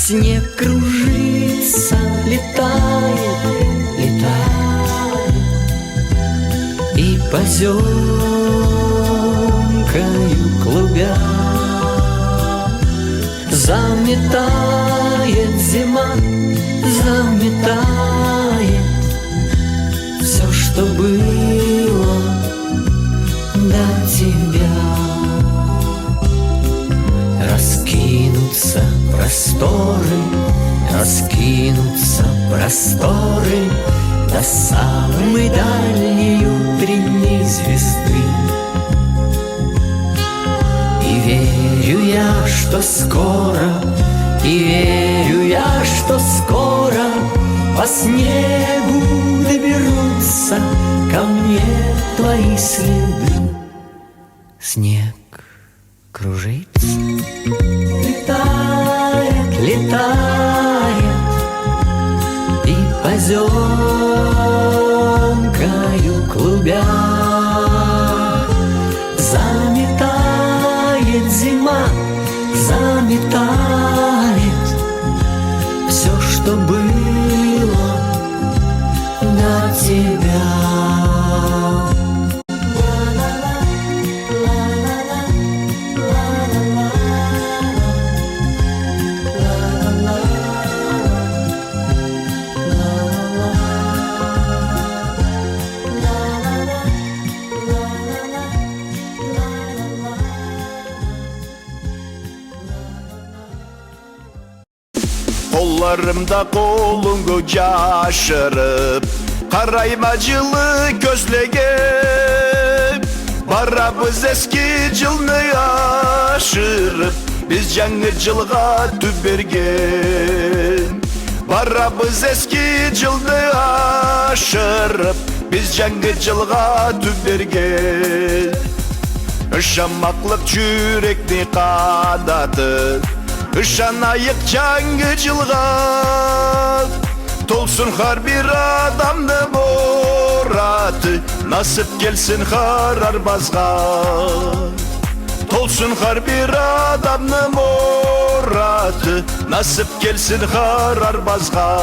Снег кружится, летает, летает, и поземкою клубя заметает зима, заметает все, что было до тебя. Раскинутся просторы, раскинутся просторы до самой дальней утренней звезды. И верю я, что скоро, и верю я, что скоро по снегу доберутся ко мне твои следы. Снег кружится, летает, летает, и поземкою клубя заметает зима, заметает все, что было до тебя. Kollarımda kolungu yaşırıp Karaymacılı gözlege Barabız eski cılını aşırıp Biz cengir cılga tübergen Barabız eski cılını aşırıp Biz cengir cılga tübergen Işamaklık çürekni kadatıp Işanayık cangı cılga Tolsun har bir adamdı boratı Nasip gelsin hararbazga Tolsun har bir adamdı boratı Nasip gelsin hararbazga